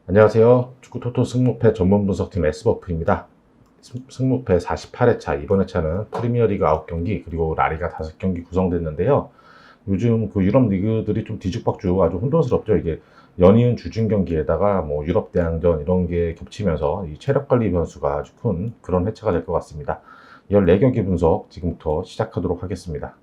안녕하세요. 축구토토 승무패 전문 분석팀 S버프입니다. 승무패 48회차, 이번 회차는 프리미어리그 9경기, 그리고 라리가 5경기 구성됐는데요. 요즘 그 유럽 리그들이 좀 뒤죽박죽 아주 혼돈스럽죠. 이게 연이은 주중 경기에다가 뭐 유럽 대항전 이런 게 겹치면서 이 체력 관리 변수가 아주 큰 그런 회차가 될 것 같습니다. 14경기 분석 지금부터 시작하도록 하겠습니다.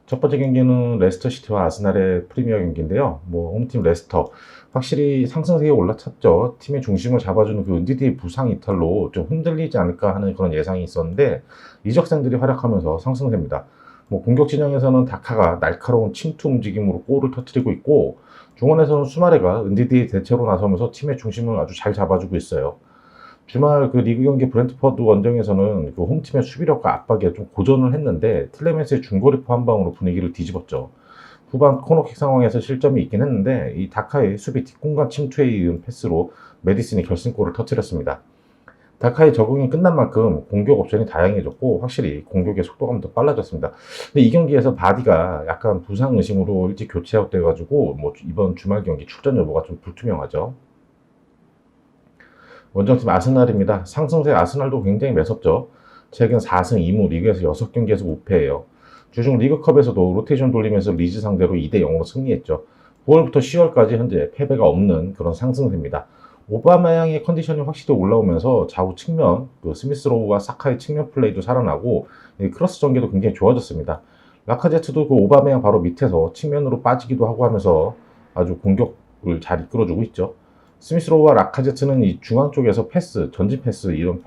첫 번째 경기는 레스터 시티와 아스날의 프리미어 경기인데요. 뭐 홈팀 레스터 확실히 상승세에 올라탔죠. 팀의 중심을 잡아주는 그 은디디의 부상 이탈로 좀 흔들리지 않을까 하는 그런 예상이 있었는데 이적생들이 활약하면서 상승세입니다. 뭐 공격 진영에서는 다카가 날카로운 침투 움직임으로 골을 터뜨리고 있고, 중원에서는 수마레가 은디디의 대체로 나서면서 팀의 중심을 아주 잘 잡아주고 있어요. 주말 그 리그 경기 브렌트퍼드 원정에서는 그 홈팀의 수비력과 압박에 좀 고전을 했는데 틸레멘스의 중거리포 한 방으로 분위기를 뒤집었죠. 후반 코너킥 상황에서 실점이 있긴 했는데 이 다카의 수비 뒷공간 침투에 이은 패스로 메디슨이 결승골을 터뜨렸습니다. 다카의 적응이 끝난 만큼 공격 옵션이 다양해졌고 확실히 공격의 속도감도 빨라졌습니다. 근데 이 경기에서 바디가 약간 부상 의심으로 일찍 교체 아웃돼가지고 뭐 이번 주말 경기 출전 여부가 좀 불투명하죠. 원정팀 아스날입니다. 상승세 아스날도 굉장히 매섭죠. 최근 4승 2무, 리그에서 6경기에서 무패예요. 주중 리그컵에서도 로테이션 돌리면서 리즈 상대로 2대 0으로 승리했죠. 9월부터 10월까지 현재 패배가 없는 그런 상승세입니다. 오바마양의 컨디션이 확실히 올라오면서 좌우 측면, 그 스미스로우와 사카의 측면 플레이도 살아나고 크로스 전개도 굉장히 좋아졌습니다. 라카제트도 그 오바마양 바로 밑에서 측면으로 빠지기도 하고 하면서 아주 공격을 잘 이끌어주고 있죠. 스미스로우와 라카제트는 이 중앙 쪽에서 패스, 전진 패스, 이런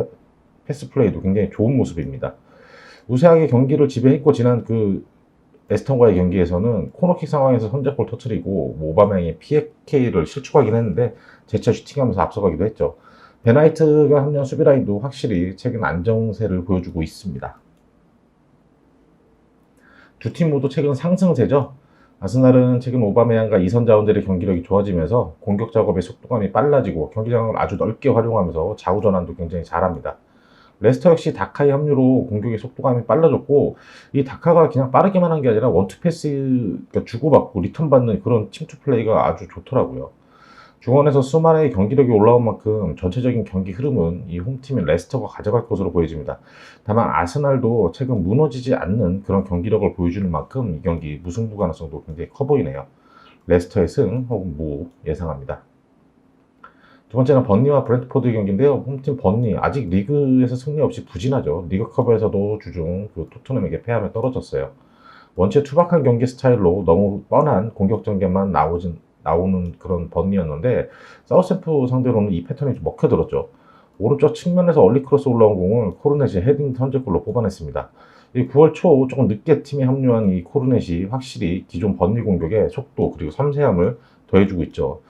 패스 플레이도 굉장히 좋은 모습입니다. 우세하게 경기를 지배했고 지난 그 에스턴과의 경기에서는 코너킥 상황에서 선제골 터트리고 뭐 오바메양이 PK를 실축하긴 했는데 재차 슈팅하면서 앞서가기도 했죠. 베나이트가 합류한 수비 라인도 확실히 최근 안정세를 보여주고 있습니다. 두 팀 모두 최근 상승세죠. 아스날은 최근 오바메양과 이선 자원들의 경기력이 좋아지면서 공격 작업의 속도감이 빨라지고 경기장을 아주 넓게 활용하면서 좌우 전환도 굉장히 잘합니다. 레스터 역시 다카의 합류로 공격의 속도감이 빨라졌고, 이 다카가 그냥 빠르게만 한 게 아니라 원투 패스, 그러니까 주고받고 리턴 받는 그런 침투 플레이가 아주 좋더라고요. 중원에서 수마레의 경기력이 올라온 만큼 전체적인 경기 흐름은 이 홈팀인 레스터가 가져갈 것으로 보여집니다. 다만 아스날도 최근 무너지지 않는 그런 경기력을 보여주는 만큼 이 경기 무승부 가능성도 굉장히 커 보이네요. 레스터의 승 혹은 무 예상합니다. 두 번째는 번니와 브랜트포드 경기인데요. 홈팀 번니 아직 리그에서 승리 없이 부진하죠. 리그컵에서도 주중 그 토트넘에게 패하며 떨어졌어요. 원체 투박한 경기 스타일로 너무 뻔한 공격 전개만 나오는 그런 번니였는데 사우스햄프 상대로는 이 패턴이 좀 먹혀들었죠. 오른쪽 측면에서 얼리 크로스 올라온 공을 코르넷이 헤딩 선제골로 뽑아냈습니다. 이 9월 초 조금 늦게 팀에 합류한 이 코르넷이 확실히 기존 번니 공격의 속도 그리고 섬세함을 더해주고 있죠.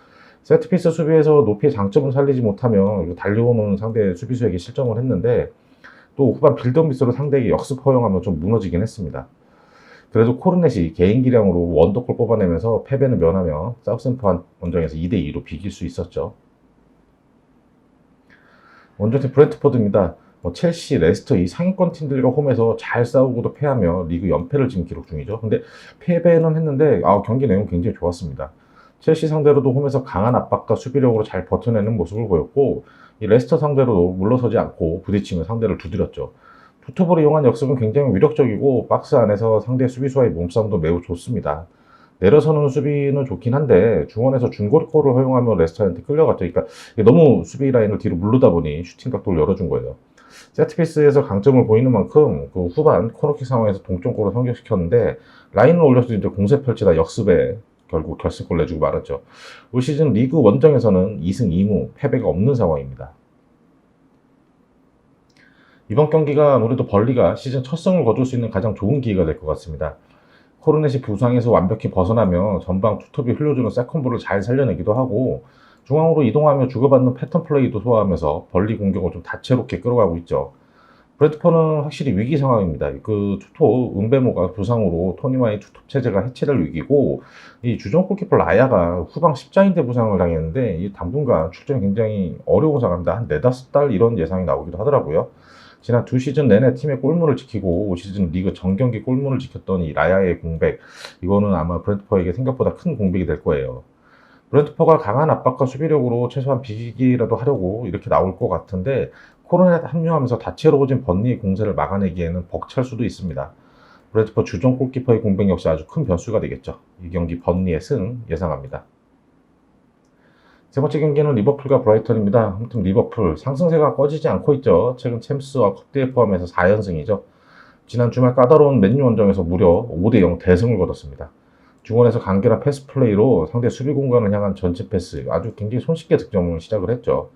세트피스 수비에서 높이의 장점을 살리지 못하며 달려오는 상대 수비수에게 실점을 했는데 또 후반 빌드업 미스로 상대에게 역습 허용하며 좀 무너지긴 했습니다. 그래도 코르넷이 개인 기량으로 원더골 뽑아내면서 패배는 면하며 사우스햄프턴 원정에서 2대2로 비길 수 있었죠. 원정팀 브렌트포드입니다. 뭐 첼시, 레스터 이 상위권 팀들과 홈에서 잘 싸우고도 패하며 리그 연패를 지금 기록 중이죠. 근데 패배는 했는데 경기 내용 굉장히 좋았습니다. 첼시 상대로도 홈에서 강한 압박과 수비력으로 잘 버텨내는 모습을 보였고, 이 레스터 상대로도 물러서지 않고 부딪히며 상대를 두드렸죠. 푸트볼을 이용한 역습은 굉장히 위력적이고 박스 안에서 상대 수비수와의 몸싸움도 매우 좋습니다. 내려서는 수비는 좋긴 한데 중원에서 중거리골을 허용하며 레스터한테 끌려갔죠. 그러니까 너무 수비 라인을 뒤로 물르다 보니 슈팅 각도를 열어준 거예요. 세트피스에서 강점을 보이는 만큼 그 후반 코너킥 상황에서 동점골을 성공시켰는데 라인을 올려서 이제 공세 펼치다 역습에 결국 결승골 내주고 말았죠. 올 시즌 리그 원정에서는 2승 2무 패배가 없는 상황입니다. 이번 경기가 아무래도 벌리가 시즌 첫 승을 거둘 수 있는 가장 좋은 기회가 될 것 같습니다. 코르넷이 부상에서 완벽히 벗어나며 전방 투톱이 흘려주는 세컨볼을 잘 살려내기도 하고 중앙으로 이동하며 주고받는 패턴 플레이도 소화하면서 벌리 공격을 좀 다채롭게 끌어가고 있죠. 브래드퍼는 확실히 위기 상황입니다. 그 투톱 은베모가 부상으로 토니마의 투톱 체제가 해체될 위기고 이 주전 골키퍼 라야가 후방 십자인대 부상을 당했는데 이 당분간 출전이 굉장히 어려운 상황입니다. 한 4-5달 이런 예상이 나오기도 하더라고요. 지난 두 시즌 내내 팀의 골문을 지키고 올 시즌 리그 정경기 골문을 지켰던 이 라야의 공백, 이거는 아마 브랜트퍼에게 생각보다 큰 공백이 될 거예요. 브렌트퍼가 강한 압박과 수비력으로 최소한 비기기라도 하려고 이렇게 나올 것 같은데 코로나에 합류하면서 다채로워진 번니의 공세를 막아내기에는 벅찰 수도 있습니다. 브렌트퍼 주전 골키퍼의 공백 역시 아주 큰 변수가 되겠죠. 이 경기 번니의 승 예상합니다. 세 번째 경기는 리버풀과 브라이턴입니다. 아무튼 리버풀 상승세가 꺼지지 않고 있죠. 최근 챔스와 컵대회 포함해서 4연승이죠. 지난 주말 까다로운 맨유 원정에서 무려 5대0 대승을 거뒀습니다. 중원에서 간결한 패스 플레이로 상대 수비 공간을 향한 전체 패스 아주 굉장히 손쉽게 득점을 시작을 했죠.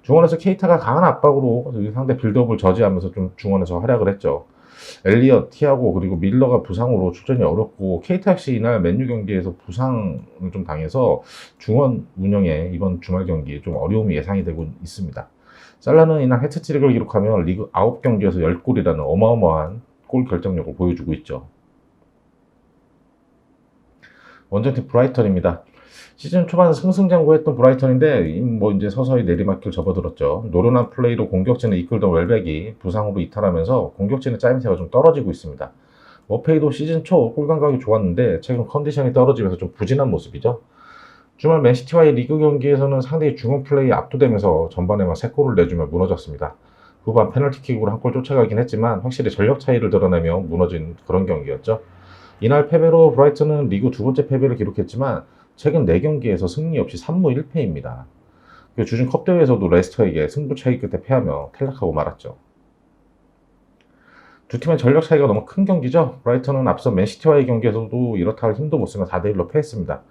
중원에서 케이타가 강한 압박으로 상대 빌드업을 저지하면서 좀 중원에서 활약을 했죠. 엘리엇, 티아고 그리고 밀러가 부상으로 출전이 어렵고 케이타 역시 이날 맨유 경기에서 부상을 좀 당해서 중원 운영에 이번 주말 경기에 좀 어려움이 예상이 되고 있습니다. 살라는 이날 해트트릭을 기록하며 리그 9경기에서 10골이라는 어마어마한 골 결정력을 보여주고 있죠. 원정팀 브라이턴입니다. 시즌 초반 승승장구했던 브라이턴인데 이제 서서히 내리막길 접어들었죠. 노련한 플레이로 공격진을 이끌던 웰백이 부상으로 이탈하면서 공격진의 짜임새가 좀 떨어지고 있습니다. 머페이도 시즌 초 골감각이 좋았는데 최근 컨디션이 떨어지면서 좀 부진한 모습이죠. 주말 맨시티와의 리그 경기에서는 상대의 중원 플레이에 압도되면서 전반에만 3골을 내주며 무너졌습니다. 후반 페널티킥으로 한 골 쫓아가긴 했지만 확실히 전력 차이를 드러내며 무너진 그런 경기였죠. 이날 패배로 브라이턴은 리그 두 번째 패배를 기록했지만 최근 4경기에서 승리 없이 3무 1패입니다. 주중 컵대회에서도 레스터에게 승부 차이 끝에 패하며 탈락하고 말았죠. 두 팀의 전력 차이가 너무 큰 경기죠. 브라이턴은 앞서 맨시티와의 경기에서도 이렇다 할 힘도 못 쓰며 4대1로 패했습니다.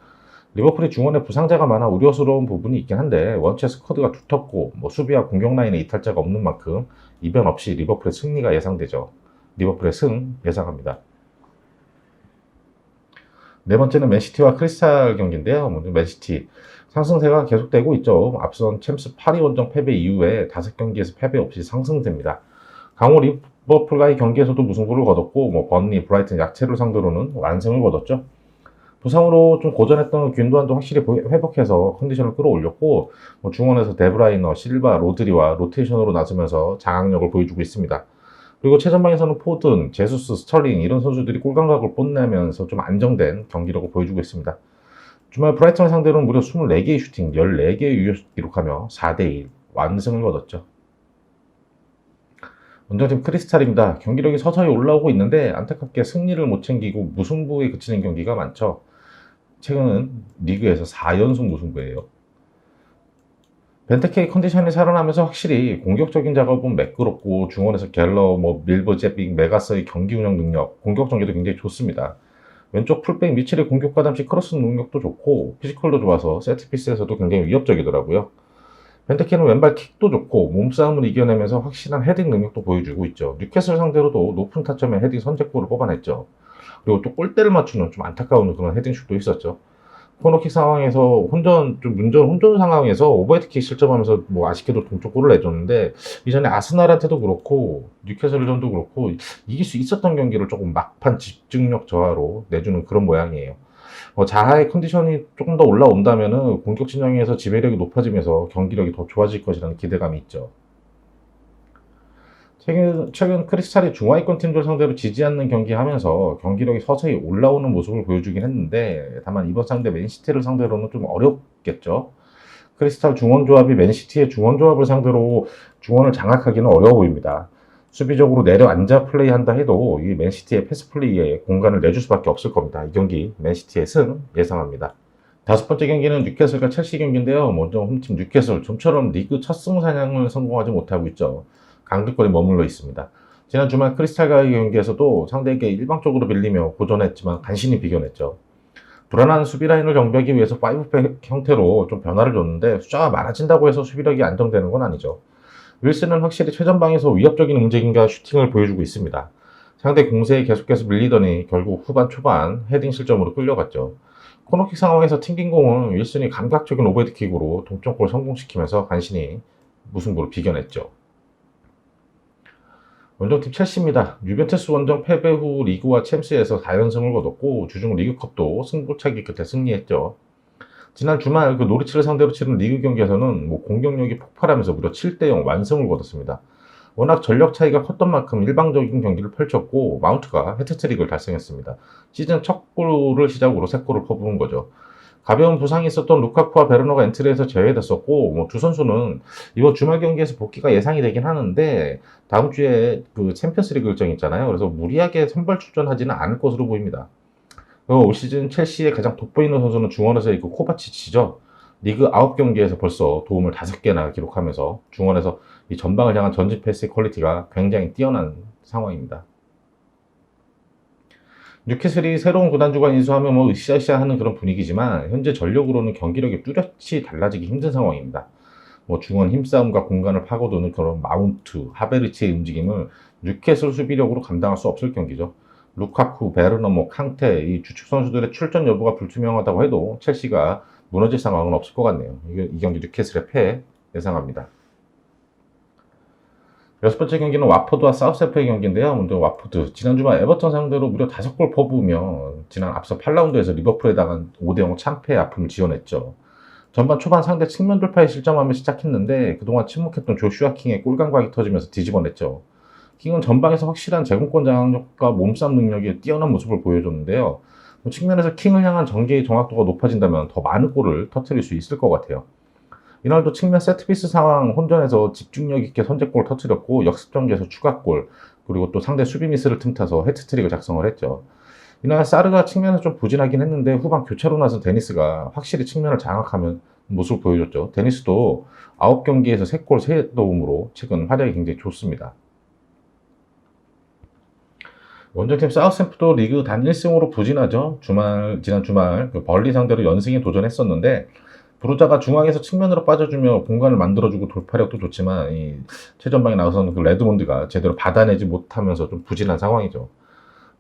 리버풀이 중원에 부상자가 많아 우려스러운 부분이 있긴 한데 원체 스쿼드가 두텁고 수비와 공격 라인에 이탈자가 없는 만큼 이변 없이 리버풀의 승리가 예상되죠. 리버풀의 승 예상합니다. 네 번째는 맨시티와 크리스탈 경기인데요. 먼저 맨시티 상승세가 계속되고 있죠. 앞선 챔스 파리 원정 패배 이후에 5경기에서 패배 없이 상승됩니다. 강호 리버풀과의 경기에서도 무승부를 거뒀고 번니, 브라이튼 약체를 상대로는 완승을 거뒀죠. 부상으로 좀 고전했던 균도안도 확실히 회복해서 컨디션을 끌어올렸고 중원에서 데브라이너, 실바, 로드리와 로테이션으로 나서면서 장악력을 보여주고 있습니다. 그리고 최전방에서는 포든, 제수스, 스털링 이런 선수들이 골감각을 뽐내면서 좀 안정된 경기력을 보여주고 있습니다. 주말 브라이턴을 상대로는 무려 24개의 슈팅, 14개의 유효슛 기록하며 4대1 완승을 거뒀죠. 원정팀 크리스탈입니다. 경기력이 서서히 올라오고 있는데 안타깝게 승리를 못 챙기고 무승부에 그치는 경기가 많죠. 최근은 리그에서 4연속 무승부예요. 벤테케의 컨디션이 살아나면서 확실히 공격적인 작업은 매끄럽고 중원에서 갤러, 밀버, 제빅, 메가서의 경기 운영 능력, 공격 전개도 굉장히 좋습니다. 왼쪽 풀백 미첼의 공격 가담시 크로스 능력도 좋고 피지컬도 좋아서 세트피스에서도 굉장히 위협적이더라고요. 벤테케는 왼발 킥도 좋고 몸싸움을 이겨내면서 확실한 헤딩 능력도 보여주고 있죠. 뉴캐슬 상대로도 높은 타점의 헤딩 선제골을 뽑아냈죠. 그리고 또 골대를 맞추는 좀 안타까운 그런 헤딩슛도 있었죠. 코너킥 상황에서 혼전 상황에서 오버헤드킥 실점하면서 아쉽게도 동점골을 내줬는데 이전에 아스날한테도 그렇고 뉴캐슬전도 그렇고 이길 수 있었던 경기를 조금 막판 집중력 저하로 내주는 그런 모양이에요. 자하의 컨디션이 조금 더 올라온다면은 공격 진영에서 지배력이 높아지면서 경기력이 더 좋아질 것이라는 기대감이 있죠. 최근 크리스탈이 중하위권 팀들 상대로 지지 않는 경기하면서 경기력이 서서히 올라오는 모습을 보여주긴 했는데 다만 이번 상대 맨시티를 상대로는 좀 어렵겠죠. 크리스탈 중원조합이 맨시티의 중원조합을 상대로 중원을 장악하기는 어려워 보입니다. 수비적으로 내려앉아 플레이한다 해도 이 맨시티의 패스 플레이에 공간을 내줄 수밖에 없을 겁니다. 이 경기 맨시티의 승 예상합니다. 다섯 번째 경기는 뉴캐슬과 첼시 경기인데요. 먼저 홈팀 뉴캐슬 좀처럼 리그 첫 승사냥을 성공하지 못하고 있죠. 강등권에 머물러 있습니다. 지난 주말 크리스탈과의 경기에서도 상대에게 일방적으로 밀리며 고전했지만 간신히 비겨냈죠. 불안한 수비 라인을 정비하기 위해서 5백 형태로 좀 변화를 줬는데 숫자가 많아진다고 해서 수비력이 안정되는 건 아니죠. 윌슨은 확실히 최전방에서 위협적인 움직임과 슈팅을 보여주고 있습니다. 상대 공세에 계속해서 밀리더니 결국 후반 초반 헤딩 실점으로 끌려갔죠. 코너킥 상황에서 튕긴 공은 윌슨이 감각적인 오버헤드킥으로 동점골 성공시키면서 간신히 무승부로 비겨냈죠. 원정팀 첼시입니다. 유벤투스 원정 패배 후 리그와 챔스에서 4연승을 거뒀고 주중 리그컵도 승부차기 끝에 승리했죠. 지난 주말 노리치를 상대로 치른 리그 경기에서는 공격력이 폭발하면서 무려 7대0 완승을 거뒀습니다. 워낙 전력 차이가 컸던 만큼 일방적인 경기를 펼쳤고 마운트가 해트트릭을 달성했습니다. 시즌 첫 골을 시작으로 3골을 퍼부은 거죠. 가벼운 부상이 있었던 루카쿠와 베르너가 엔트리에서 제외됐었고, 뭐 두 선수는 이번 주말 경기에서 복귀가 예상이 되긴 하는데, 다음 주에 그 챔피언스리그 일정이 있잖아요. 그래서 무리하게 선발 출전하지는 않을 것으로 보입니다. 올 시즌 첼시의 가장 돋보이는 선수는 중원에서의 그 코바치치죠. 리그 9경기에서 벌써 도움을 5개나 기록하면서 중원에서 이 전방을 향한 전진 패스의 퀄리티가 굉장히 뛰어난 상황입니다. 뉴캐슬이 새로운 구단주가 인수하면 뭐 으쌰으쌰 하는 그런 분위기지만 현재 전력으로는 경기력이 뚜렷이 달라지기 힘든 상황입니다. 뭐 중원 힘싸움과 공간을 파고드는 그런 마운트, 하베르치의 움직임을 뉴캐슬 수비력으로 감당할 수 없을 경기죠. 루카쿠, 베르너, 뭐 캉테 이 주축 선수들의 출전 여부가 불투명하다고 해도 첼시가 무너질 상황은 없을 것 같네요. 이 경기 뉴캐슬의 패 예상합니다. 여섯 번째 경기는 와포드와 사우스햄프의 경기인데요. 먼저 와포드 지난 주말 에버턴 상대로 무려 5골 퍼부으며 지난 앞서 8라운드에서 리버풀에 당한 5대0 참패의 아픔을 지어냈죠. 전반 초반 상대 측면 돌파에 실점하며 시작했는데 그동안 침묵했던 조슈아 킹의 골 감각이 터지면서 뒤집어냈죠. 킹은 전방에서 확실한 제공권 장악력과 몸싸움 능력에 뛰어난 모습을 보여줬는데요. 측면에서 킹을 향한 전개의 정확도가 높아진다면 더 많은 골을 터뜨릴 수 있을 것 같아요. 이날도 측면 세트피스 상황 혼전에서 집중력 있게 선제골을 터뜨렸고 역습 전개에서 추가골, 그리고 또 상대 수비 미스를 틈타서 해트트릭을 작성을 했죠. 이날 사르가 측면에서 좀 부진하긴 했는데 후반 교체로 나선 데니스가 확실히 측면을 장악하는 모습을 보여줬죠. 데니스도 9경기에서 3골 3도움으로 최근 활약이 굉장히 좋습니다. 원정팀 사우스햄프도 리그 단 1승으로 부진하죠. 지난 주말 그 벌리 상대로 연승에 도전했었는데 브루자가 중앙에서 측면으로 빠져주며 공간을 만들어주고 돌파력도 좋지만 이 최전방에 나서는 그 레드몬드가 제대로 받아내지 못하면서 좀 부진한 상황이죠.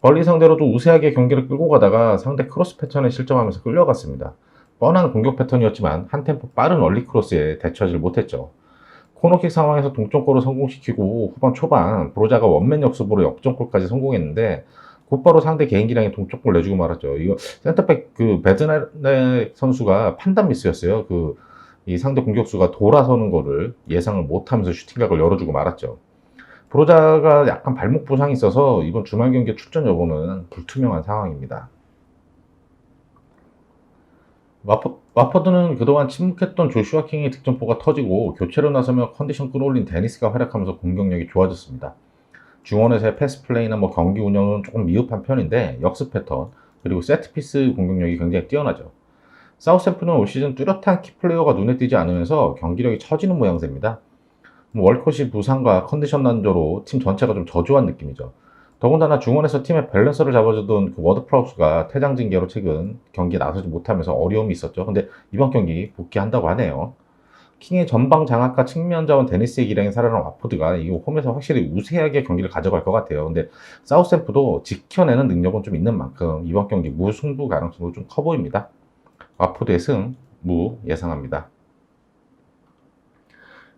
벌리 상대로도 우세하게 경기를 끌고 가다가 상대 크로스 패턴에 실점하면서 끌려갔습니다. 뻔한 공격 패턴이었지만 한 템포 빠른 얼리 크로스에 대처하지 못했죠. 코너킥 상황에서 동점골을 성공시키고 후반 초반 브로자가 원맨 역습으로 역전골까지 성공했는데 곧바로 상대 개인기량에 동점골 내주고 말았죠. 이거 센터백 그 베드나레 선수가 판단 미스였어요. 이 상대 공격수가 돌아서는 거를 예상을 못하면서 슈팅각을 열어주고 말았죠. 브로자가 약간 발목 부상이 있어서 이번 주말 경기 출전 여부는 불투명한 상황입니다. 와퍼드는 그동안 침묵했던 조슈아 킹의 득점포가 터지고 교체로 나서며 컨디션 끌어올린 데니스가 활약하면서 공격력이 좋아졌습니다. 중원에서의 패스 플레이나 뭐 경기 운영은 조금 미흡한 편인데 역습 패턴 그리고 세트피스 공격력이 굉장히 뛰어나죠. 사우스햄프는 올 시즌 뚜렷한 키플레이어가 눈에 띄지 않으면서 경기력이 처지는 모양새입니다. 월컷이 부상과 컨디션 난조로 팀 전체가 좀 저조한 느낌이죠. 더군다나 중원에서 팀의 밸런스를 잡아주던 그 워드프라우스가 퇴장 징계로 최근 경기에 나서지 못하면서 어려움이 있었죠. 근데 이번 경기 복귀한다고 하네요. 킹의 전방 장악과 측면 자원 데니스의 기량이 살아난 와포드가 이 홈에서 확실히 우세하게 경기를 가져갈 것 같아요. 근데 사우스햄프도 지켜내는 능력은 좀 있는 만큼 이번 경기 무승부 가능성도 좀 커 보입니다. 와포드의 승, 무 예상합니다.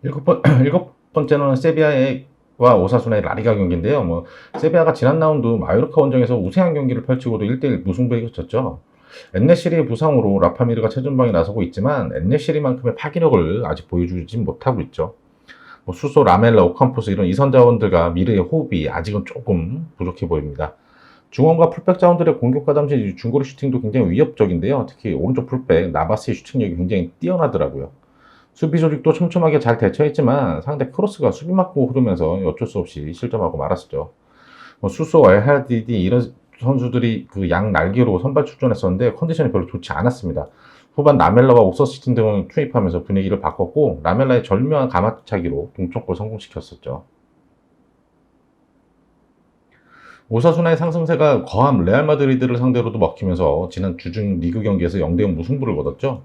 일곱 번째는 세비야와 오사수나의 라리가 경기인데요. 세비야가 지난 라운드 마요르카 원정에서 우세한 경기를 펼치고도 1대1 무승부에 그쳤죠. 엔네시리의 부상으로 라파미르가 최전방에 나서고 있지만 엔네시리만큼의 파기력을 아직 보여주지 못하고 있죠. 수소, 라멜라, 오캄포스 이런 이선 자원들과 미르의 호흡이 아직은 조금 부족해 보입니다. 중원과 풀백 자원들의 공격 가담시 중거리 슈팅도 굉장히 위협적인데요. 특히 오른쪽 풀백 나바스의 슈팅력이 굉장히 뛰어나더라고요. 수비 조직도 촘촘하게 잘 대처했지만 상대 크로스가 수비 맞고 흐르면서 어쩔 수 없이 실점하고 말았었죠. 수소, 엘하디디 이런 선수들이 그 양 날개로 선발 출전했었는데 컨디션이 별로 좋지 않았습니다. 후반 라멜라와 옥서시틴 등을 투입하면서 분위기를 바꿨고 라멜라의 절묘한 가마차기로 동점골 성공시켰었죠. 오사수나의 상승세가 거함 레알 마드리드를 상대로도 먹히면서 지난 주중 리그 경기에서 0대0 무승부를 거뒀죠.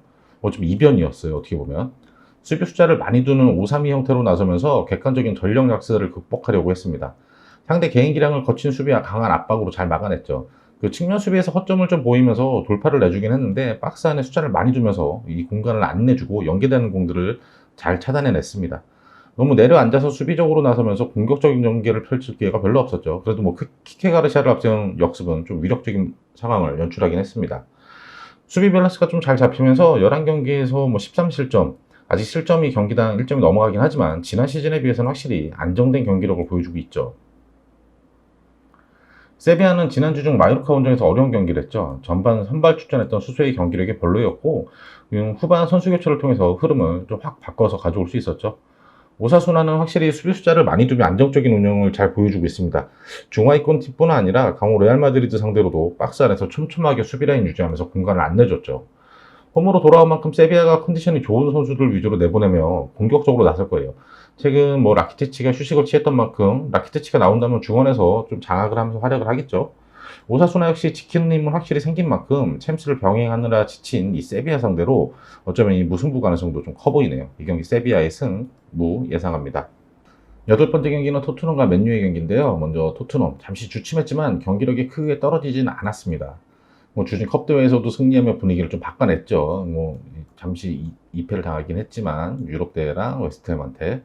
좀 이변이었어요. 어떻게 보면. 수비 숫자를 많이 두는 5-3-2 형태로 나서면서 객관적인 전력 약세를 극복하려고 했습니다. 상대 개인 기량을 거친 수비와 강한 압박으로 잘 막아냈죠. 그 측면 수비에서 허점을 좀 보이면서 돌파를 내주긴 했는데 박스 안에 숫자를 많이 두면서 이 공간을 안 내주고 연계되는 공들을 잘 차단해냈습니다. 너무 내려앉아서 수비적으로 나서면서 공격적인 전개를 펼칠 기회가 별로 없었죠. 그래도 키케 가르시아를 앞세운 역습은 좀 위력적인 상황을 연출하긴 했습니다. 수비 밸런스가 좀 잘 잡히면서 11경기에서 13실점, 아직 실점이 경기당 1점이 넘어가긴 하지만 지난 시즌에 비해서는 확실히 안정된 경기력을 보여주고 있죠. 세비야는 지난주 중 마요르카 원정에서 어려운 경기를 했죠. 전반 선발 출전했던 수수의 경기력이 별로였고 후반 선수 교체를 통해서 흐름을 좀 확 바꿔서 가져올 수 있었죠. 오사수나는 확실히 수비수자를 많이 두며 안정적인 운영을 잘 보여주고 있습니다. 중하위권 팀뿐 아니라 강호 레알 마드리드 상대로도 박스 안에서 촘촘하게 수비라인 유지하면서 공간을 안 내줬죠. 홈으로 돌아온 만큼 세비야가 컨디션이 좋은 선수들 위주로 내보내며 공격적으로 나설 거예요. 최근 라키티치가 휴식을 취했던 만큼 라키티치가 나온다면 중원에서 좀 장악을 하면서 활약을 하겠죠. 오사수나 역시 지키는 힘은 확실히 생긴 만큼 챔스를 병행하느라 지친 이 세비야 상대로 어쩌면 이 무승부 가능성도 좀 커 보이네요. 이 경기 세비야의 승무 예상합니다. 여덟 번째 경기는 토트넘과 맨유의 경기인데요. 먼저 토트넘 잠시 주춤했지만 경기력이 크게 떨어지지는 않았습니다. 주중 컵대회에서도 승리하며 분위기를 좀 바꿔냈죠. 잠시 2패를 당하긴 했지만 유럽 대회랑 웨스트햄한테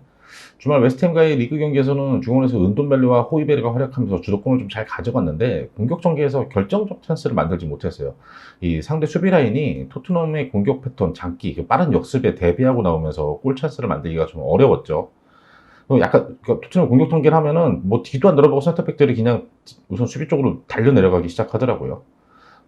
주말 웨스트햄과의 리그 경기에서는 중원에서 은돈벨리와 호이베르가 활약하면서 주도권을 좀 잘 가져갔는데 공격 전개에서 결정적 찬스를 만들지 못했어요. 이 상대 수비 라인이 토트넘의 공격 패턴, 장기, 빠른 역습에 대비하고 나오면서 골 찬스를 만들기가 좀 어려웠죠. 약간 토트넘 공격 전개를 하면은 뒤도 안 돌아보고 센터백들이 그냥 우선 수비 쪽으로 달려 내려가기 시작하더라고요.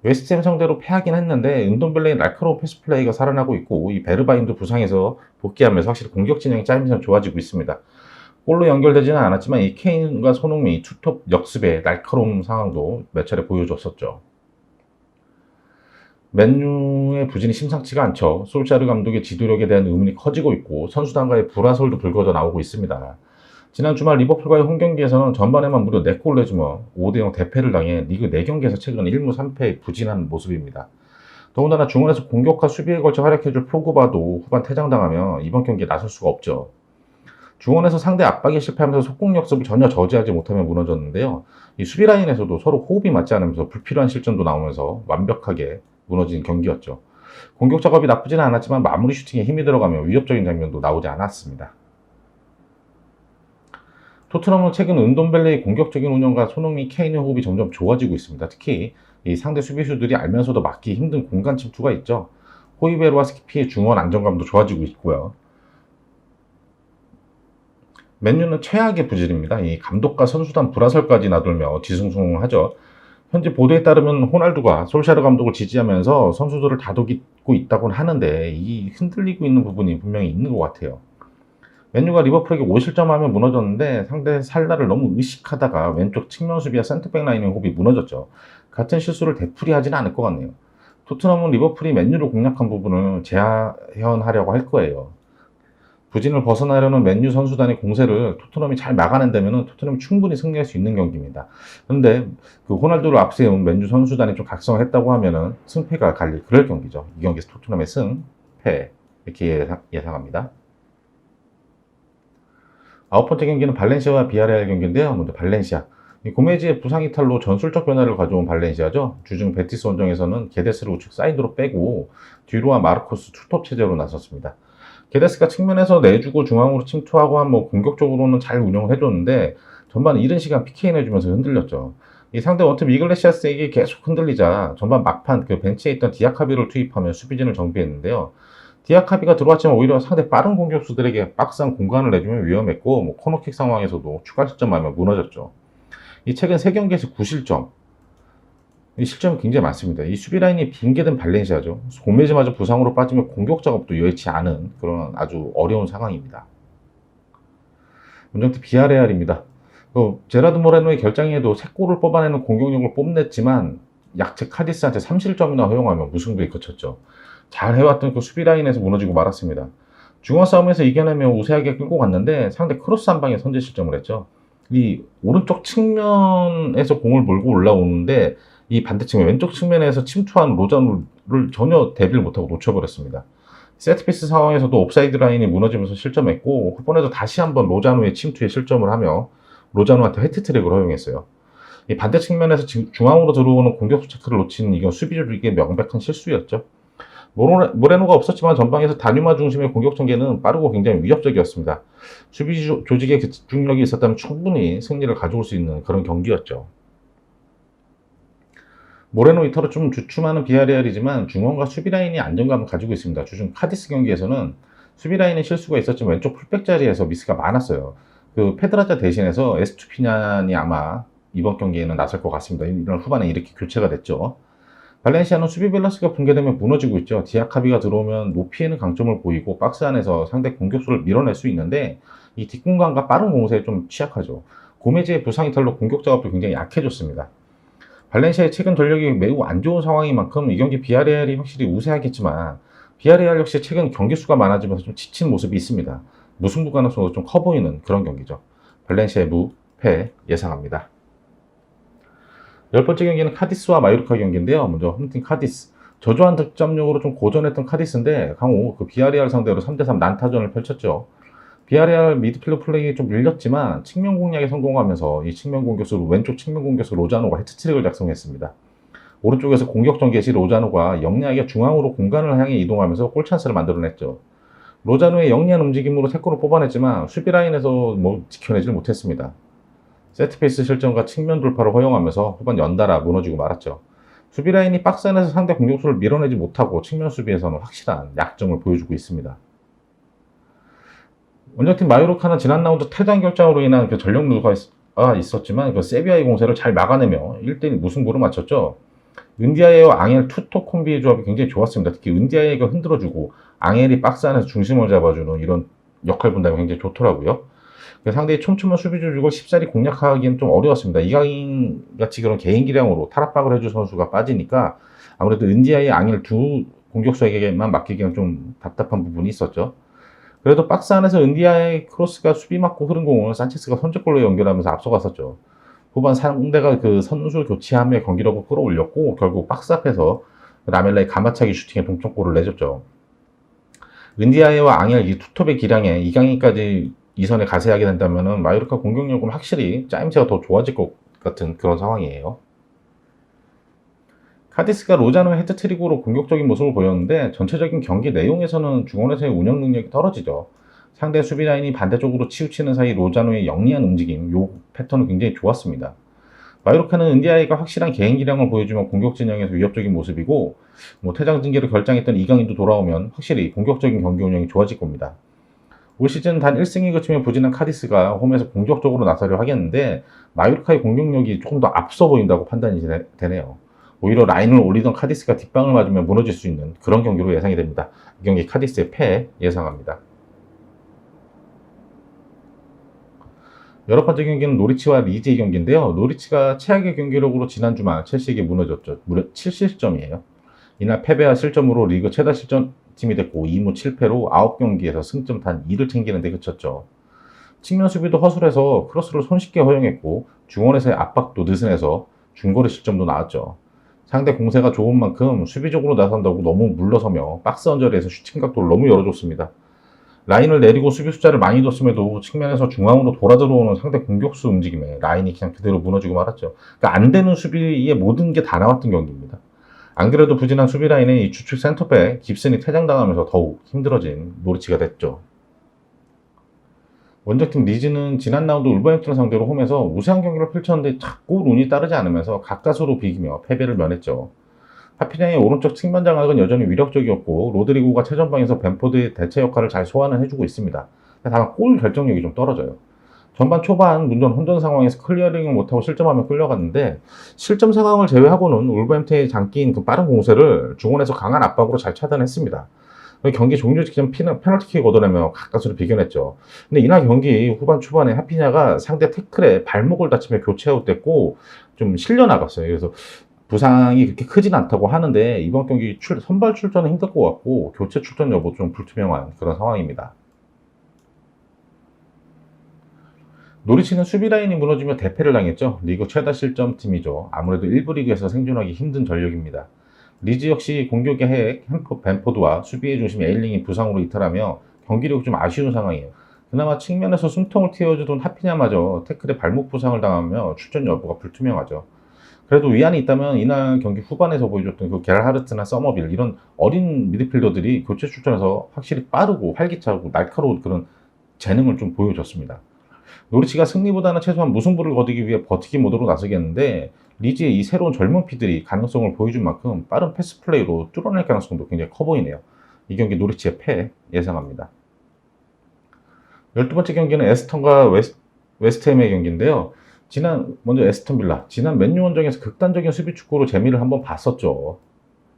웨스트햄 상대로 패하긴 했는데 은돈벨레의 날카로운 패스 플레이가 살아나고 있고 이 베르바인도 부상에서 복귀하면서 확실히 공격 진영이 짜임새 좋아지고 있습니다. 골로 연결되지는 않았지만 이 케인과 손흥민이 투톱 역습의 날카로운 상황도 몇 차례 보여줬었죠. 맨유의 부진이 심상치가 않죠. 솔샤르 감독의 지도력에 대한 의문이 커지고 있고 선수단과의 불화설도 불거져 나오고 있습니다. 지난 주말 리버풀과의 홈경기에서는 전반에만 무려 4골 내주며 5대0 대패를 당해 리그 4경기에서 최근 1무 3패의 부진한 모습입니다. 더군다나 중원에서 공격과 수비에 걸쳐 활약해줄 포그바도 후반 퇴장당하며 이번 경기에 나설 수가 없죠. 중원에서 상대 압박에 실패하면서 속공 역습을 전혀 저지하지 못하며 무너졌는데요. 이 수비 라인에서도 서로 호흡이 맞지 않으면서 불필요한 실점도 나오면서 완벽하게 무너진 경기였죠. 공격 작업이 나쁘지는 않았지만 마무리 슈팅에 힘이 들어가며 위협적인 장면도 나오지 않았습니다. 토트넘은 최근 은돈벨레의 공격적인 운영과 손흥민, 케인의 호흡이 점점 좋아지고 있습니다. 특히 이 상대 수비수들이 알면서도 막기 힘든 공간 침투가 있죠. 호이베르와 스키피의 중원 안정감도 좋아지고 있고요. 맨유는 최악의 부진입니다. 이 감독과 선수단 불화설까지 나돌며 뒤숭숭하죠. 현재 보도에 따르면 호날두가 솔샤르 감독을 지지하면서 선수들을 다독이고 있다고는 하는데 이 흔들리고 있는 부분이 분명히 있는 것 같아요. 맨유가 리버풀에게 5실점하며 무너졌는데 상대 살라를 너무 의식하다가 왼쪽 측면 수비와 센터백 라인의 호흡이 무너졌죠. 같은 실수를 되풀이하지는 않을 것 같네요. 토트넘은 리버풀이 맨유를 공략한 부분을 재현하려고 할 거예요. 부진을 벗어나려는 맨유 선수단의 공세를 토트넘이 잘 막아낸다면 토트넘이 충분히 승리할 수 있는 경기입니다. 그런데 호날두를 앞세운 맨유 선수단이 좀 각성을 했다고 하면은 승패가 갈릴 그럴 경기죠. 이 경기에서 토트넘의 승패 이렇게 예상합니다. 아홉 번째 경기는 발렌시아와 비아레알 경기인데요. 먼저 발렌시아. 고메지의 부상 이탈로 전술적 변화를 가져온 발렌시아죠. 주중 베티스 원정에서는 게데스를 우측 사이드로 빼고 뒤로와 마르코스 투톱 체제로 나섰습니다. 게데스가 측면에서 내주고 중앙으로 침투하고 공격적으로는 잘 운영을 해줬는데 전반 이른 시간 PK 내주면서 흔들렸죠. 이 상대 원팀 이글레시아스에게 계속 흔들리자 전반 막판 벤치에 있던 디아카비를 투입하며 수비진을 정비했는데요. 디아카비가 들어왔지만 오히려 상대 빠른 공격수들에게 박스한 공간을 내주면 위험했고 코너킥 상황에서도 추가 실점하며 무너졌죠. 이 최근 3경기에서 9실점. 이 실점이 굉장히 많습니다. 이 수비 라인이 빙계된 발렌시아죠. 고메즈마저 부상으로 빠지면 공격 작업도 여의치 않은 그런 아주 어려운 상황입니다. 원정팀 비아레알입니다. 제라드 모레노의 결장에도 3골을 뽑아내는 공격력을 뽐냈지만 약체 카디스한테 3실점이나 허용하며 무승부에 그쳤죠. 잘 해왔던 수비 라인에서 무너지고 말았습니다. 중원 싸움에서 이겨내며 우세하게 끌고 갔는데 상대 크로스 한 방에 선제 실점을 했죠. 이 오른쪽 측면에서 공을 몰고 올라오는데 이 반대 측면 왼쪽 측면에서 침투한 로자누를 전혀 대비를 못하고 놓쳐버렸습니다. 세트피스 상황에서도 옵사이드 라인이 무너지면서 실점했고 후반에도 다시 한번 로자누의 침투에 실점을 하며 로자누한테 헤트트릭을 허용했어요. 이 반대 측면에서 중앙으로 들어오는 공격수 체크를 놓치는 이건 수비조직의 명백한 실수였죠. 모레노가 없었지만 전방에서 다뉴마 중심의 공격 전개는 빠르고 굉장히 위협적이었습니다. 수비 조직의 집중력이 있었다면 충분히 승리를 가져올 수 있는 그런 경기였죠. 모레노 이터로 좀 주춤하는 비아레알이지만 중원과 수비 라인이 안정감을 가지고 있습니다. 주중 카디스 경기에서는 수비 라인에 실수가 있었지만 왼쪽 풀백 자리에서 미스가 많았어요. 페드라자 대신해서 에스투피냐니 아마 이번 경기에는 나설 것 같습니다. 이런 후반에 이렇게 교체가 됐죠. 발렌시아는 수비 밸런스가 붕괴되면 무너지고 있죠. 디아카비가 들어오면 높이에는 강점을 보이고 박스 안에서 상대 공격수를 밀어낼 수 있는데 이 뒷공간과 빠른 공세에 좀 취약하죠. 고메즈의 부상 이탈로 공격 작업도 굉장히 약해졌습니다. 발렌시아의 최근 전력이 매우 안 좋은 상황인 만큼 이 경기 비아레알이 확실히 우세하겠지만 비아레알 역시 최근 경기 수가 많아지면서 좀 지친 모습이 있습니다. 무승부 가능성도 좀 커 보이는 그런 경기죠. 발렌시아의 무패 예상합니다. 10번째 경기는 카디스와 마요르카 경기인데요. 먼저 홈팀 카디스. 저조한 득점력으로 좀 고전했던 카디스인데 강호 그 비아레알 상대로 3대3 난타전을 펼쳤죠. 비아레알 미드필더 플레이에 좀 밀렸지만 측면 공략에 성공하면서 이 측면 공격수 왼쪽 측면 공격수 로자노가 해트트릭을 작성했습니다. 오른쪽에서 공격 전개 시 로자노가 영리하게 중앙으로 공간을 향해 이동하면서 골 찬스를 만들어냈죠. 로자노의 영리한 움직임으로 태클을 뽑아냈지만 수비 라인에서 지켜내질 못했습니다. 세트피스 실점과 측면 돌파를 허용하면서 후반 연달아 무너지고 말았죠. 수비 라인이 박스 안에서 상대 공격수를 밀어내지 못하고 측면 수비에서는 확실한 약점을 보여주고 있습니다. 원정팀 마요르카는 지난 라운드 퇴장 결정으로 인한 그 전력 누수가 있었지만 그 세비야의 공세를 잘 막아내며 1대1 무승부를 마쳤죠. 은디아예와 앙헬 투톱 콤비의 조합이 굉장히 좋았습니다. 특히 은디아예가 흔들어주고 앙헬이 박스 안에서 중심을 잡아주는 이런 역할 분담이 굉장히 좋더라고요. 상대의 촘촘한 수비 조직을 쉽사리 공략하기는 좀 어려웠습니다. 이강인 같이 그런 개인 기량으로 탈압박을 해줄 선수가 빠지니까 아무래도 은디아예, 앙헬 두 공격수에게만 맡기기는 좀 답답한 부분이 있었죠. 그래도 박스 안에서 은디아의 크로스가 수비 맞고 흐른 공을 산체스가 선제골로 연결하면서 앞서갔었죠. 후반 상대가 그 선수 교체함에 경기력을 끌어올렸고 결국 박스 앞에서 라멜라의 가마차기 슈팅에 동점골을 내줬죠. 은디아예와 앙헬 이 투톱의 기량에 이강인까지 이선에 가세하게 된다면 마요르카 공격력은 확실히 짜임새가 더 좋아질 것 같은 그런 상황이에요. 카디스가 로자노의 헤트트릭으로 공격적인 모습을 보였는데 전체적인 경기 내용에서는 중원에서의 운영 능력이 떨어지죠. 상대 수비 라인이 반대쪽으로 치우치는 사이 로자노의 영리한 움직임, 요 패턴은 굉장히 좋았습니다. 마요르카는 은디아이가 확실한 개인 기량을 보여주면 공격 진영에서 위협적인 모습이고 퇴장 징계를 결정했던 이강인도 돌아오면 확실히 공격적인 경기 운영이 좋아질 겁니다. 올 시즌 단 1승에 그치며 부진한 카디스가 홈에서 공격적으로 나서려 하겠는데 마요르카의 공격력이 조금 더 앞서 보인다고 판단이 되네요. 오히려 라인을 올리던 카디스가 뒷방을 맞으면 무너질 수 있는 그런 경기로 예상이 됩니다. 이 경기 카디스의 패 예상합니다. 10번째 경기는 노리치와 리즈의 경기인데요. 노리치가 최악의 경기력으로 지난 주말 첼시에게 무너졌죠. 무려 7실점이에요. 이날 패배와 실점으로 리그 최다 실점팀이 됐고 2무 7패로 9경기에서 승점 단 2를 챙기는 데 그쳤죠. 측면 수비도 허술해서 크로스를 손쉽게 허용했고 중원에서의 압박도 느슨해서 중거리 실점도 나왔죠. 상대 공세가 좋은 만큼 수비적으로 나선다고 너무 물러서며 박스 언저리에서 슈팅 각도를 너무 열어줬습니다. 라인을 내리고 수비 숫자를 많이 뒀음에도 측면에서 중앙으로 돌아 들어오는 상대 공격수 움직임에 라인이 그냥 그대로 무너지고 말았죠. 그러니까 안 되는 수비의 모든 게 다 나왔던 경기입니다. 안 그래도 부진한 수비 라인의 이 주축 센터백 깁슨이 퇴장당하면서 더욱 힘들어진 노리치가 됐죠. 원정팀 리즈는 지난 라운드 울버햄튼을 상대로 홈에서 우세한 경기를 펼쳤는데 자꾸 운이 따르지 않으면서 가까스로 비기며 패배를 면했죠. 하피냐의 오른쪽 측면 장악은 여전히 위력적이었고 로드리고가 최전방에서 벤포드의 대체 역할을 잘 소화는 해주고 있습니다. 다만 골 결정력이 좀 떨어져요. 전반 초반 문전 혼전 상황에서 클리어링을 못하고 실점하며 끌려갔는데 실점 상황을 제외하고는 울버햄튼의 장기인 그 빠른 공세를 중원에서 강한 압박으로 잘 차단했습니다. 경기 종료 직전 페널티킥 얻어내며 가까스로 비겨냈죠. 근데 이날 경기 후반 초반에 하피냐가 상대 태클에 발목을 다치며 교체 아웃됐고 좀 실려 나갔어요. 그래서 부상이 그렇게 크진 않다고 하는데 이번 경기 선발 출전은 힘들 것 같고 교체 출전 여부 좀 불투명한 그런 상황입니다. 노리치는 수비 라인이 무너지며 대패를 당했죠. 리그 최다 실점 팀이죠. 아무래도 1부 리그에서 생존하기 힘든 전력입니다. 리즈 역시 공격의 핵 벤포드와 수비의 중심 에일링이 부상으로 이탈하며 경기력이 좀 아쉬운 상황이에요. 그나마 측면에서 숨통을 틔워주던 하피냐마저 태클에 발목 부상을 당하며 출전 여부가 불투명하죠. 그래도 위안이 있다면 이날 경기 후반에서 보여줬던 그 게랄하르트나 서머빌 이런 어린 미드필더들이 교체 출전해서 확실히 빠르고 활기차고 날카로운 그런 재능을 좀 보여줬습니다. 노리치가 승리보다는 최소한 무승부를 거두기 위해 버티기 모드로 나서겠는데 리즈의 이 새로운 젊은 피들이 가능성을 보여준 만큼 빠른 패스 플레이로 뚫어낼 가능성도 굉장히 커 보이네요. 이 경기 노리치의 패 예상합니다. 12번째 경기는 에스턴과 웨스트햄의 경기인데요. 먼저 에스턴 빌라. 지난 맨유 원정에서 극단적인 수비 축구로 재미를 한번 봤었죠.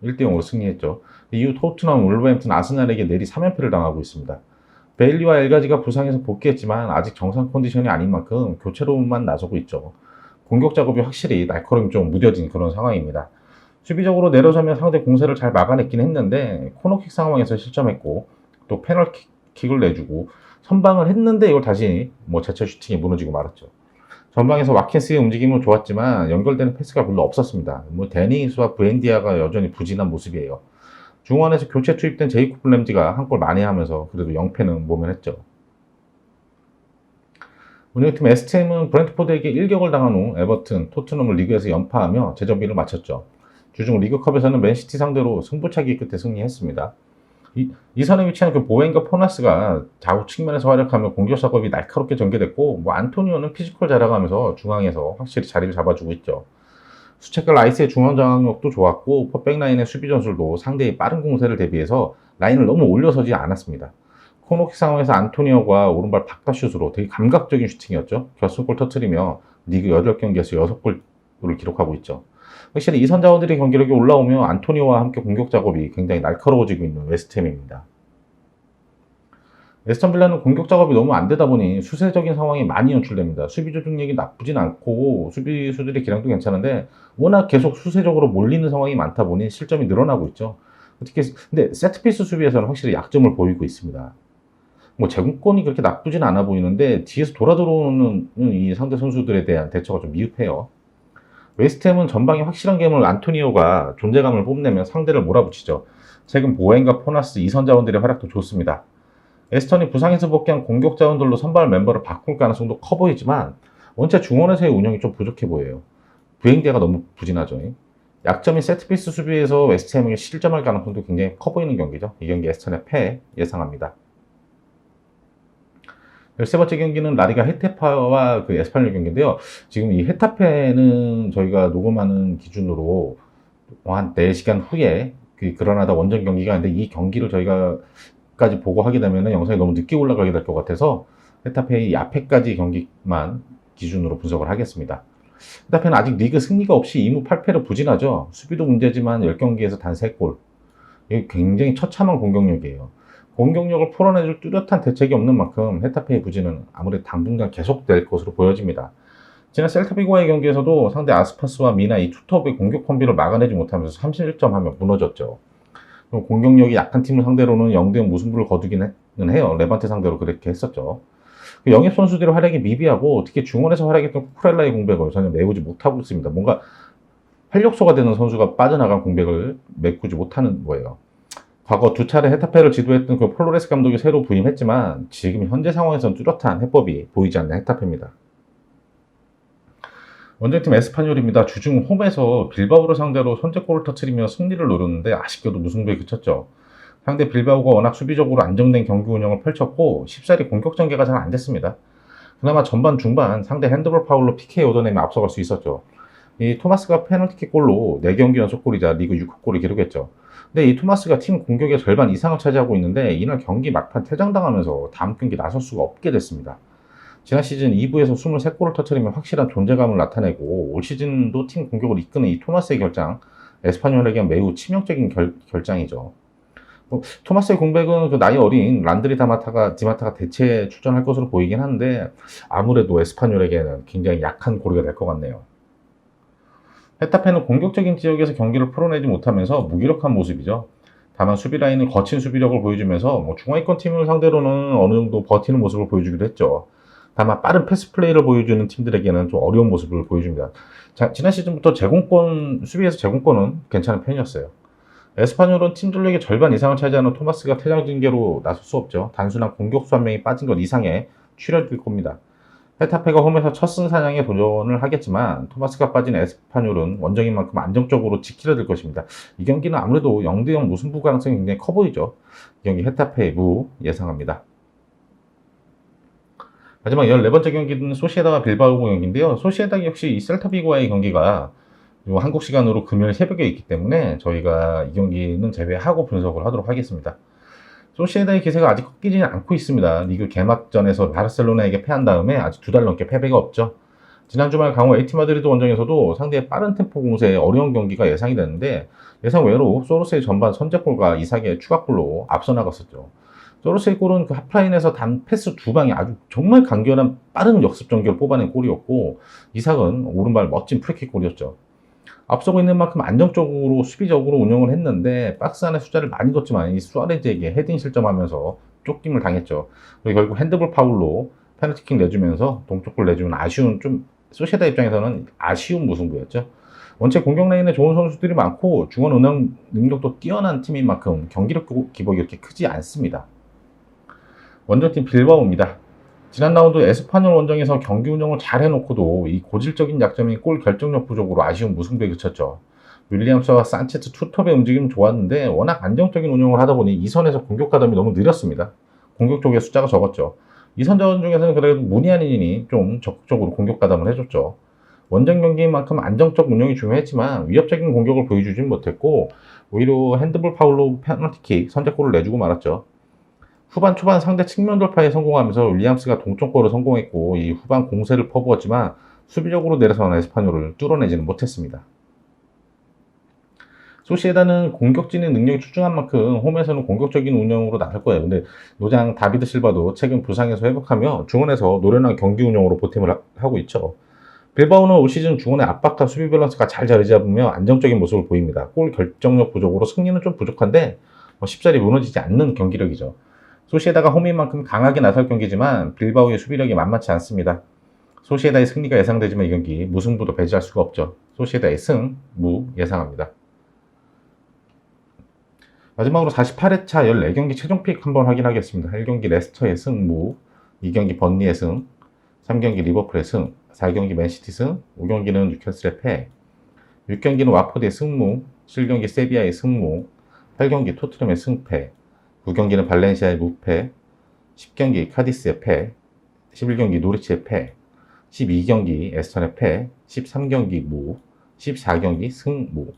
1대0으로 승리했죠. 이후 토트넘, 울버햄튼, 아스날에게 내리 3연패를 당하고 있습니다. 베일리와 엘가지가 부상해서 복귀했지만 아직 정상 컨디션이 아닌 만큼 교체로만 나서고 있죠. 공격 작업이 확실히 날카로움이 좀 무뎌진 그런 상황입니다. 수비적으로 내려서면 상대 공세를 잘 막아냈긴 했는데 코너킥 상황에서 실점했고 또 페널킥을 내주고 선방을 했는데 이걸 다시 제쳐 슈팅이 무너지고 말았죠. 전방에서 와킨스의 움직임은 좋았지만 연결되는 패스가 별로 없었습니다. 데니스와 브엔디아가 여전히 부진한 모습이에요. 중원에서 교체 투입된 제이콥 램지가 한 골 만회하면서 그래도 0패는 모면했죠. 운영팀 에스템은 브렌트포드에게 일격을 당한 후 에버튼, 토트넘을 리그에서 연파하며 제정비를 마쳤죠. 주중 리그컵에서는 맨시티 상대로 승부차기 끝에 승리했습니다. 이 선에 위치한 그 보웬과 포나스가 좌우 측면에서 활약하며 공격 작업이 날카롭게 전개됐고 안토니오는 피지컬 자랑하면서 중앙에서 확실히 자리를 잡아주고 있죠. 수체과 라이스의 중원 장악력도 좋았고 백라인의 수비 전술도 상대의 빠른 공세를 대비해서 라인을 너무 올려서지 않았습니다. 코너킥 상황에서 안토니오가 오른발 박다슛으로 되게 감각적인 슈팅이었죠. 결승골 터트리며 리그 8경기에서 6골을 기록하고 있죠. 확실히 이선 자원들의 경기력이 올라오며 안토니오와 함께 공격 작업이 굉장히 날카로워지고 있는 웨스트햄입니다. 에스턴 빌라는 공격 작업이 너무 안 되다 보니 수세적인 상황이 많이 연출됩니다. 수비 조직력이 나쁘진 않고 수비수들의 기량도 괜찮은데 워낙 계속 수세적으로 몰리는 상황이 많다 보니 실점이 늘어나고 있죠. 근데 세트피스 수비에서는 확실히 약점을 보이고 있습니다. 제공권이 그렇게 나쁘진 않아 보이는데 뒤에서 돌아 들어오는 이 상대 선수들에 대한 대처가 좀 미흡해요. 웨스트햄은 전방에 확실한 괴물 안토니오가 존재감을 뽐내며 상대를 몰아붙이죠. 최근 보웬과 포나스 이선 자원들의 활약도 좋습니다. 에스턴이 부상에서 복귀한 공격 자원들로 선발 멤버를 바꿀 가능성도 커 보이지만 원체 중원에서의 운영이 좀 부족해 보여요. 부행대가 너무 부진하죠. 약점인 세트피스 수비에서 웨스트햄에게 실점할 가능성도 굉장히 커 보이는 경기죠. 이 경기 에스턴의 패 예상합니다. 13번째 경기는 라리가 헤타페와 그 에스파뇰 경기인데요. 지금 이 헤타페는 저희가 녹음하는 기준으로 한 4시간 후에 그러나다 원정 경기가 있는데 이 경기를 저희가까지 보고 하게 되면 영상이 너무 늦게 올라가게 될 것 같아서 헤타페의 앞에까지 경기만 기준으로 분석을 하겠습니다. 헤타페는 아직 리그 승리가 없이 2무 8패로 부진하죠. 수비도 문제지만 10경기에서 단 3골. 이게 굉장히 처참한 공격력이에요. 공격력을 풀어내줄 뚜렷한 대책이 없는 만큼 헤타페의 부진은 아무래도 당분간 계속될 것으로 보여집니다. 지난 셀타비고와의 경기에서도 상대 아스파스와 미나 이 투톱의 공격 콤비를 막아내지 못하면서 31점 하며 무너졌죠. 공격력이 약한 팀을 상대로는 0대0 무승부를 거두기는 해요. 레반테 상대로 그렇게 했었죠. 영입 선수들의 활약이 미비하고 특히 중원에서 활약했던 쿠쿠렐라의 공백을 전혀 메우지 못하고 있습니다. 뭔가 활력소가 되는 선수가 빠져나간 공백을 메꾸지 못하는 거예요. 과거 2차례 헤타페를 지도했던 그 폴로레스 감독이 새로 부임했지만 지금 현재 상황에서는 뚜렷한 해법이 보이지 않는 헤타페입니다. 원정팀 에스파뇰입니다. 주중 홈에서 빌바오를 상대로 선제골을 터뜨리며 승리를 노렸는데 아쉽게도 무승부에 그쳤죠. 상대 빌바오가 워낙 수비적으로 안정된 경기 운영을 펼쳤고 쉽사리 공격 전개가 잘 안 됐습니다. 그나마 전반 중반 상대 핸드볼 파울로 PK 얻어내며 앞서갈 수 있었죠. 이 토마스가 페널티킥 골로 4경기 연속골이자 리그 6골을 기록했죠. 근데 이 토마스가 팀 공격의 절반 이상을 차지하고 있는데 이날 경기 막판 퇴장당하면서 다음 경기 나설 수가 없게 됐습니다. 지난 시즌 2부에서 23골을 터뜨리며 확실한 존재감을 나타내고 올 시즌도 팀 공격을 이끄는 이 토마스의 결장, 에스파뇰에게는 매우 치명적인 결장이죠. 토마스의 공백은 그 나이 어린 란드리 디마타가 대체 출전할 것으로 보이긴 하는데 아무래도 에스파뇰에게는 굉장히 약한 고리가 될 것 같네요. 헤타페는 공격적인 지역에서 경기를 풀어내지 못하면서 무기력한 모습이죠. 다만 수비 라인은 거친 수비력을 보여주면서 중하위권 팀을 상대로는 어느 정도 버티는 모습을 보여주기도 했죠. 다만 빠른 패스 플레이를 보여주는 팀들에게는 좀 어려운 모습을 보여줍니다. 지난 시즌부터 수비에서 제공권은 괜찮은 편이었어요. 에스파뇰은 팀 전력의 절반 이상을 차지하는 토마스가 퇴장 징계로 나설 수 없죠. 단순한 공격수 한 명이 빠진 것 이상의 출혈일 겁니다. 헤타페가 홈에서 첫 승사냥에 도전을 하겠지만 토마스가 빠진 에스파뇰은 원정인 만큼 안정적으로 지키려 될 것입니다. 이 경기는 아무래도 0대0 무승부 가능성이 굉장히 커 보이죠. 이 경기 헤타페의 무 예상합니다. 마지막 14번째 경기는 소시에다와 빌바오 경기인데요. 소시에다 역시 이 셀타비고와의 경기가 한국 시간으로 금요일 새벽에 있기 때문에 저희가 이 경기는 제외하고 분석을 하도록 하겠습니다. 소시에다의 기세가 아직 꺾이지는 않고 있습니다. 리그 개막전에서 바르셀로나에게 패한 다음에 아직 2달 넘게 패배가 없죠. 지난 주말 강호 에티 마드리드 원정에서도 상대의 빠른 템포 공세에 어려운 경기가 예상이 됐는데 예상 외로 소로스의 전반 선제골과 이삭의 추가골로 앞서 나갔었죠. 소로스의 골은 그 하프라인에서 단 패스 두 방이 아주 정말 간결한 빠른 역습 전개를 뽑아낸 골이었고 이삭은 오른발 멋진 프리킥 골이었죠. 앞서고 있는 만큼 안정적으로 수비적으로 운영을 했는데 박스 안에 숫자를 많이 뒀지만 이 수아레즈에게 헤딩 실점하면서 쫓김을 당했죠. 그리고 결국 핸드볼 파울로 페널티킥 내주면서 동쪽골 내주면 아쉬운 좀 소시에다 입장에서는 아쉬운 무승부였죠. 원체 공격 라인에 좋은 선수들이 많고 중원 운영 능력도 뛰어난 팀인 만큼 경기력 기복이 이렇게 크지 않습니다. 원정팀 빌바오입니다. 지난 라운드 에스파뇰 원정에서 경기 운영을 잘 해놓고도 이 고질적인 약점인 골 결정력 부족으로 아쉬운 무승부에 그쳤죠. 윌리엄스와 산체스 투톱의 움직임은 좋았는데 워낙 안정적인 운영을 하다 보니 이 선에서 공격 가담이 너무 느렸습니다. 공격 쪽의 숫자가 적었죠. 이 선자원 중에서는 그래도 무니아니니 좀 적극적으로 공격 가담을 해줬죠. 원정 경기인 만큼 안정적 운영이 중요했지만 위협적인 공격을 보여주진 못했고 오히려 핸드볼 파울로 페널티킥 선제골을 내주고 말았죠. 후반 초반 상대 측면 돌파에 성공하면서 윌리엄스가 동점골을 성공했고 이 후반 공세를 퍼부었지만 수비적으로 내려선 에스파뇰을 뚫어내지는 못했습니다. 소시에다는 공격진의 능력이 출중한 만큼 홈에서는 공격적인 운영으로 나설 거예요. 근데 노장 다비드 실바도 최근 부상에서 회복하며 중원에서 노련한 경기 운영으로 보탬을 하고 있죠. 빌바오는 올 시즌 중원의 압박과 수비 밸런스가 잘 자리 잡으며 안정적인 모습을 보입니다. 골 결정력 부족으로 승리는 좀 부족한데 쉽사리 무너지지 않는 경기력이죠. 소시에다가 홈인 만큼 강하게 나설 경기지만 빌바오의 수비력이 만만치 않습니다. 소시에다의 승리가 예상되지만 이 경기 무승부도 배제할 수가 없죠. 소시에다의 승, 무 예상합니다. 마지막으로 48회차 14경기 최종픽 한번 확인하겠습니다. 1경기 레스터의 승, 무, 2경기 번리의 승, 3경기 리버풀의 승, 4경기 맨시티 승, 5경기는 뉴캐슬의 패, 6경기는 와포드의 승무, 7경기 세비야의 승무, 8경기 토트넘의 승패, 9경기는 발렌시아의 무패, 10경기 카디스의 패, 11경기 노리치의 패, 12경기 에스턴의 패, 13경기 무, 14경기 승무.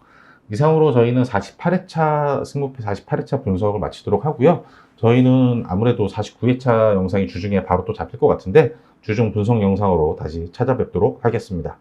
이상으로 저희는 48회차 승무패 48회차 분석을 마치도록 하고요. 저희는 아무래도 49회차 영상이 주중에 바로 또 잡힐 것 같은데 주중 분석 영상으로 다시 찾아뵙도록 하겠습니다.